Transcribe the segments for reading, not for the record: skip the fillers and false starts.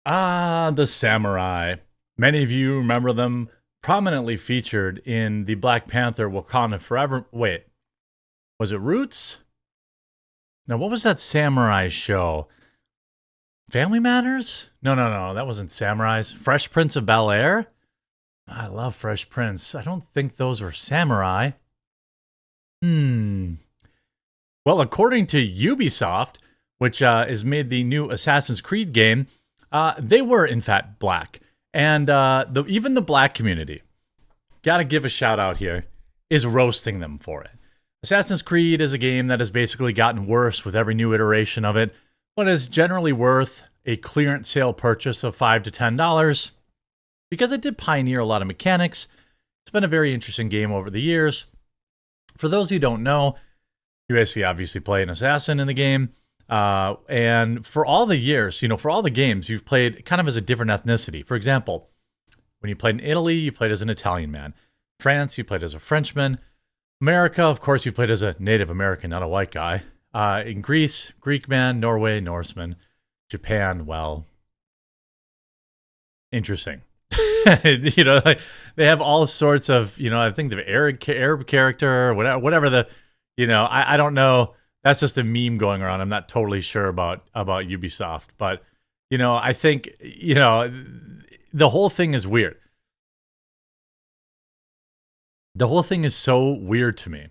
Ah, the samurai. Many of you remember them prominently featured in the Black Panther Wakanda Forever. Wait, was it Roots? No, what was that samurai show? Family Matters? No, that wasn't Samurais. Fresh Prince of Bel-Air? I love Fresh Prince. I don't think those were samurai. Hmm. Well, according to Ubisoft, which has made the new Assassin's Creed game, they were in fact black, and even the black community, gotta give a shout out here, is roasting them for it. Assassin's Creed is a game that has basically gotten worse with every new iteration of it, but is generally worth a clearance sale purchase of $5 to $10 because it did pioneer a lot of mechanics. It's been a very interesting game over the years. For those who don't know, you basically obviously play an assassin in the game. And for all the years, for all the games, you've played kind of as a different ethnicity. For example, when you played in Italy, you played as an Italian man. France, you played as a Frenchman. America, of course, you played as a Native American, not a white guy. In Greece, Greek man. Norway, Norseman. Japan, well, interesting. Like, they have all sorts of, I think the Arab character, or whatever the, I don't know. That's just a meme going around. I'm not totally sure about Ubisoft, but I think the whole thing is weird. The whole thing is so weird to me.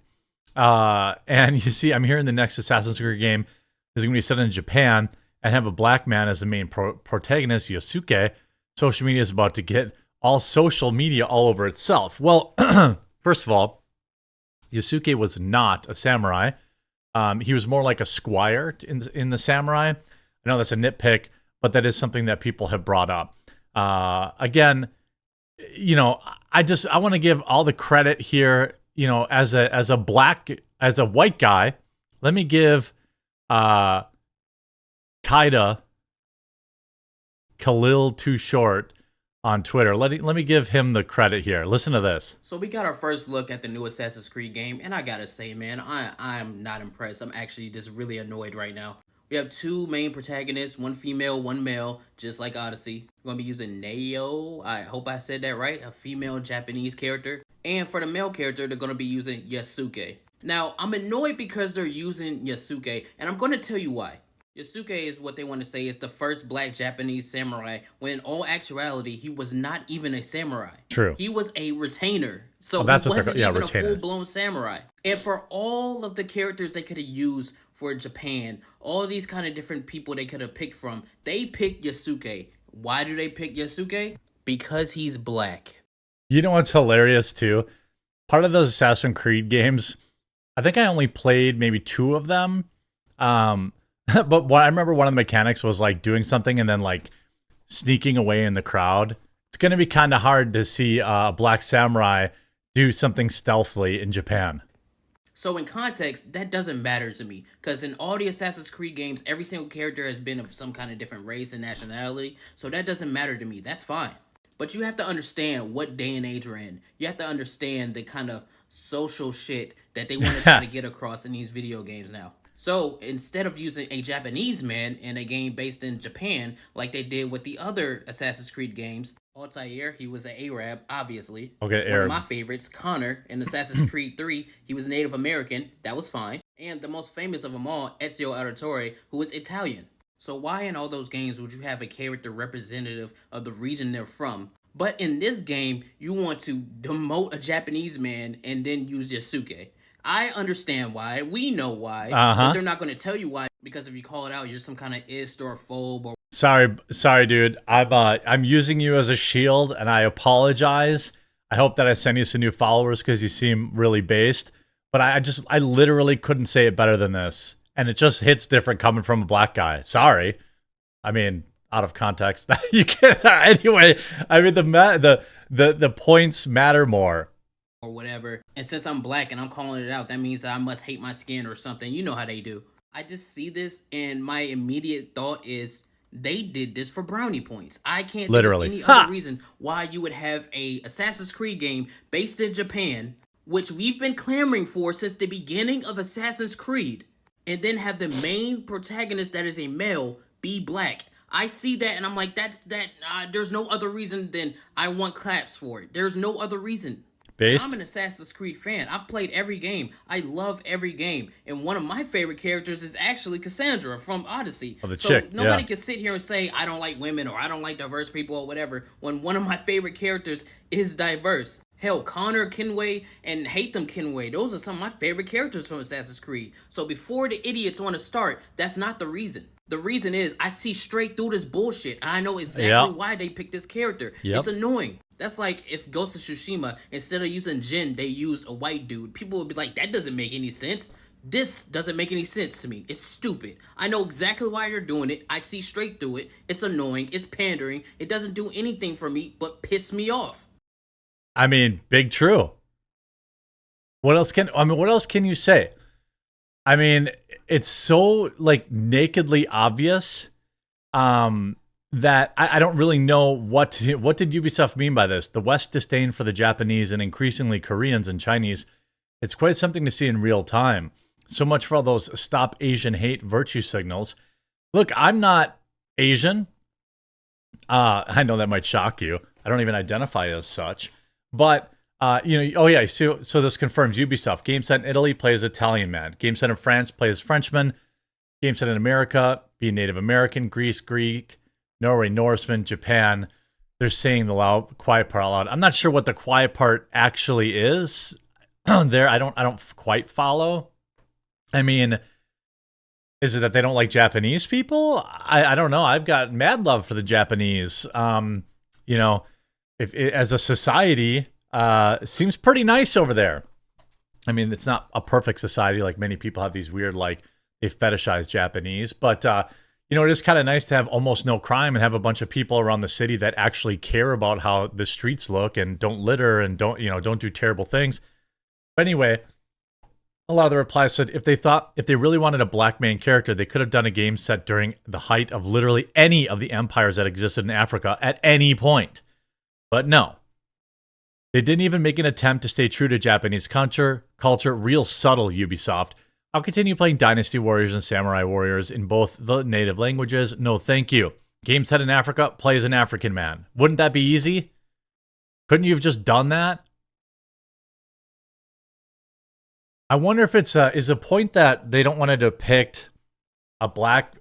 And you see, I'm hearing the next Assassin's Creed game is going to be set in Japan and have a black man as the main protagonist, Yosuke. Social media is about to get all social media all over itself. Well, first of all, Yosuke was not a samurai. He was more like a squire in the samurai. I know that's a nitpick, but that is something that people have brought up. Again, I want to give all the credit here. As a white guy, let me give Kaida Khalil Too Short on Twitter. Let me give him the credit here. Listen to this. So we got our first look at the new Assassin's Creed game, and I gotta say, man, I'm not impressed. I'm actually just really annoyed right now. We have two main protagonists, one female, one male, just like Odyssey. We're gonna be using Neo. I hope I said that right. A female Japanese character. And for the male character, they're gonna be using Yasuke. Now, I'm annoyed because they're using Yasuke, and I'm gonna tell you why. Yasuke is what they want to say is the first black Japanese samurai, when in all actuality, he was not even a samurai. True. He was a retainer. So that's he what wasn't even retainer. a full-blown samurai. And for all of the characters they could have used for Japan, all these kind of different people they could have picked from, they picked Yasuke. Why do they pick Yasuke? Because he's black. You know what's hilarious too? Part of those Assassin's Creed games, I think I only played maybe 2 of them. But I remember one of the mechanics was like doing something and then like sneaking away in the crowd. It's going to be kind of hard to see a black samurai do something stealthily in Japan. So in context, that doesn't matter to me, because in all the Assassin's Creed games, every single character has been of some kind of different race and nationality, so that doesn't matter to me. That's fine. But you have to understand what day and age we're in. You have to understand the kind of social shit that they want to try to get across in these video games now. So instead of using a Japanese man in a game based in Japan, like they did with the other Assassin's Creed games, Altair, he was an Arab, obviously. Okay, One Arab. of my favorites, Connor, in Assassin's Creed 3, he was Native American. That was fine. And the most famous of them all, Ezio Auditore, who was Italian. So why in all those games would you have a character representative of the region they're from? But in this game, you want to demote a Japanese man and then use Yasuke. I understand why. We know why. But they're not going to tell you why. Because if you call it out, you're some kind of ist or phobe or... Sorry, dude. I'm using you as a shield, and I apologize. I hope that I send you some new followers because you seem really based. But I literally couldn't say it better than this, and it just hits different coming from a black guy. Sorry. I mean, out of context, you can't. Anyway, I mean the points matter more. Or whatever. And since I'm black and I'm calling it out, that means that I must hate my skin or something. You know how they do. I just see this, and my immediate thought is, they did this for brownie points. I can't think of any other reason why you would have a Assassin's Creed game based in Japan, which we've been clamoring for since the beginning of Assassin's Creed, and then have the main protagonist that is a male be black. I see that and I'm like, there's no other reason than I want claps for it. There's no other reason. I'm Based? an Assassin's Creed fan. I've played every game. I love every game. And one of my favorite characters is actually Cassandra from Odyssey. Oh, the So chick, nobody yeah. can sit here and say, I don't like women or I don't like diverse people or whatever, when one of my favorite characters is diverse. Hell, Connor Kenway and Hatham Kenway, those are some of my favorite characters from Assassin's Creed. So before the idiots want to start, that's not the reason. The reason is I see straight through this bullshit and I know exactly Yep. why they picked this character. It's Yep. annoying. That's like if Ghost of Tsushima, instead of using Jin, they used a white dude. People would be like, that doesn't make any sense. This doesn't make any sense to me. It's stupid. I know exactly why they're doing it. I see straight through it. It's annoying. It's pandering. It doesn't do anything for me but piss me off. I mean, big true. What else can you say? I mean, it's so like nakedly obvious that I don't really know what did Ubisoft mean by this? The West disdain for the Japanese and increasingly Koreans and Chinese. It's quite something to see in real time. So much for all those stop Asian hate virtue signals. Look, I'm not Asian. I know that might shock you. I don't even identify as such. But oh yeah, so this confirms Ubisoft. Game set in Italy, play as Italian man. Game set in France, play as Frenchman. Game set in America, be Native American, Greece, Greek, Norway, Norseman, Japan. They're saying the quiet part out loud. I'm not sure what the quiet part actually is. There, I don't quite follow. I mean, is it that they don't like Japanese people? I don't know. I've got mad love for the Japanese. If as a society, seems pretty nice over there. I mean, it's not a perfect society. Like many people have these weird, like they fetishize Japanese, but it is kind of nice to have almost no crime and have a bunch of people around the city that actually care about how the streets look and don't litter and don't do terrible things. But anyway, a lot of the replies said if they really wanted a black main character, they could have done a game set during the height of literally any of the empires that existed in Africa at any point. But no. They didn't even make an attempt to stay true to Japanese culture, real subtle Ubisoft. I'll continue playing Dynasty Warriors and Samurai Warriors in both the native languages. No, thank you. Game set in Africa, play as an African man. Wouldn't that be easy? Couldn't you have just done that? I wonder if it's is a point that they don't want to depict a black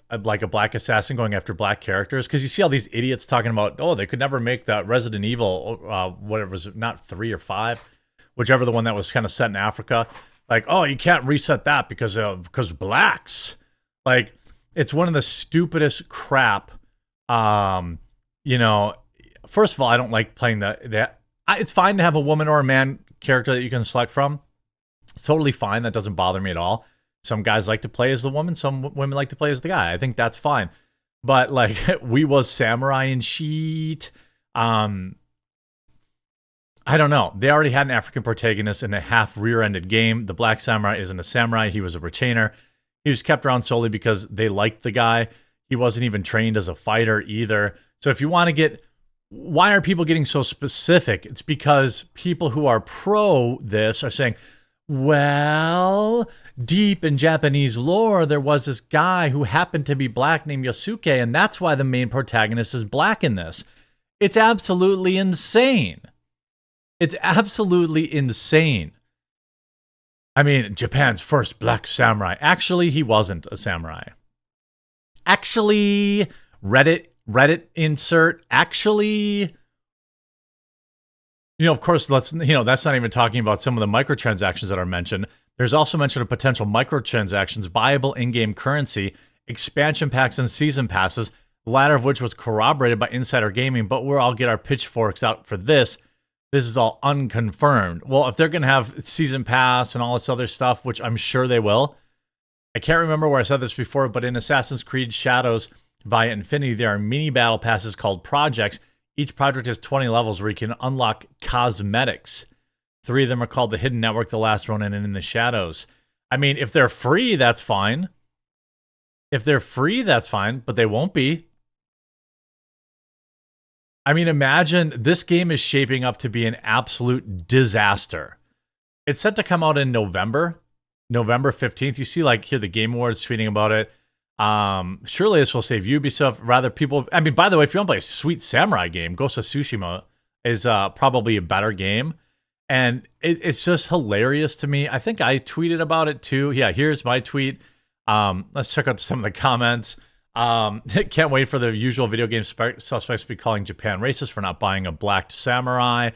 assassin going after black characters, because you see all these idiots talking about, oh, they could never make that Resident Evil, whatever was it, not 3 or 5, whichever the one that was kind of set in Africa. Like, oh, you can't reset that because blacks. Like, it's one of the stupidest crap. First of all, I don't like playing that. It's fine to have a woman or a man character that you can select from. It's totally fine. That doesn't bother me at all. Some guys like to play as the woman. Some women like to play as the guy. I think that's fine. But like, we was samurai and shit. I don't know. They already had an African protagonist in a half rear-ended game. The black samurai isn't a samurai. He was a retainer. He was kept around solely because they liked the guy. He wasn't even trained as a fighter either. So if you want to get... Why are people getting so specific? It's because people who are pro this are saying, well, deep in Japanese lore, there was this guy who happened to be black named Yosuke, and that's why the main protagonist is black in this. It's absolutely insane. It's absolutely insane. I mean, Japan's first black samurai. Actually, he wasn't a samurai. Actually, Reddit insert. Actually, of course, that's not even talking about some of the microtransactions that are mentioned. There's also mention of potential microtransactions, viable in-game currency, expansion packs, and season passes, the latter of which was corroborated by Insider Gaming, but we'll all get our pitchforks out for this. This is all unconfirmed. Well, if they're going to have season pass and all this other stuff, which I'm sure they will, I can't remember where I said this before, but in Assassin's Creed Shadows via Infinity, there are mini battle passes called projects. Each project has 20 levels where you can unlock cosmetics. 3 of them are called the Hidden Network, the Last Ronin, and In the Shadows. I mean, if they're free, that's fine. If they're free, that's fine, but they won't be. I mean, imagine this game is shaping up to be an absolute disaster. It's set to come out in November 15th. You see, like, here, the Game Awards tweeting about it. Surely this will save Ubisoft. Rather people. I mean, by the way, if you want to play a sweet samurai game, Ghost of Tsushima is probably a better game. And it's just hilarious to me. I think I tweeted about it too. Yeah, here's my tweet. Let's check out some of the comments. Can't wait for the usual video game suspects to be calling Japan racist for not buying a black samurai.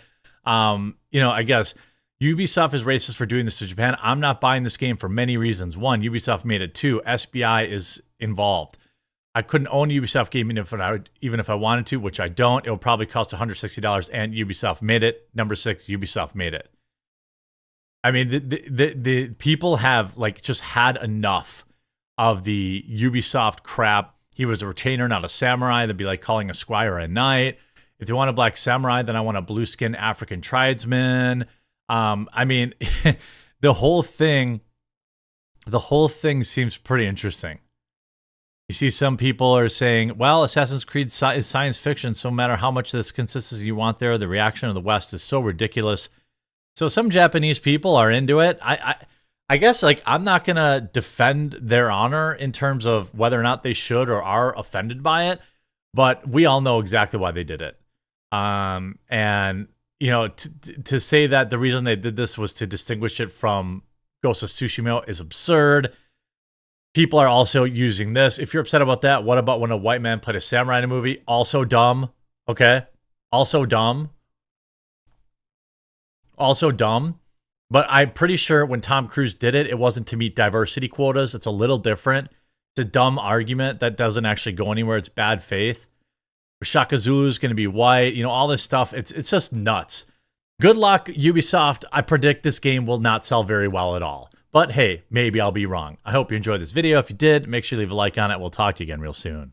I guess Ubisoft is racist for doing this to Japan. I'm not buying this game for many reasons. One, Ubisoft made it. Two, SBI is involved. I couldn't own a Ubisoft game even if I wanted to, which I don't. It will probably cost $160, and Ubisoft made it. Number 6, Ubisoft made it. I mean, the people have like just had enough of the Ubisoft crap. He was a retainer, not a samurai. That'd be like calling a squire a knight. If they want a black samurai, then I want a blue skin African tradesman. I mean, the whole thing seems pretty interesting. You see some people are saying, well, Assassin's Creed is science fiction, so no matter how much of this consistency you want there, the reaction of the West is so ridiculous. So some Japanese people are into it. I guess like I'm not going to defend their honor in terms of whether or not they should or are offended by it, but we all know exactly why they did it. And to say that the reason they did this was to distinguish it from Ghost of Tsushima is absurd. People are also using this. If you're upset about that, what about when a white man played a samurai in a movie? Also dumb. Okay. Also dumb. Also dumb. But I'm pretty sure when Tom Cruise did it, it wasn't to meet diversity quotas. It's a little different. It's a dumb argument that doesn't actually go anywhere. It's bad faith. Shaka Zulu is going to be white. All this stuff. It's just nuts. Good luck, Ubisoft. I predict this game will not sell very well at all. But hey, maybe I'll be wrong. I hope you enjoyed this video. If you did, make sure you leave a like on it. We'll talk to you again real soon.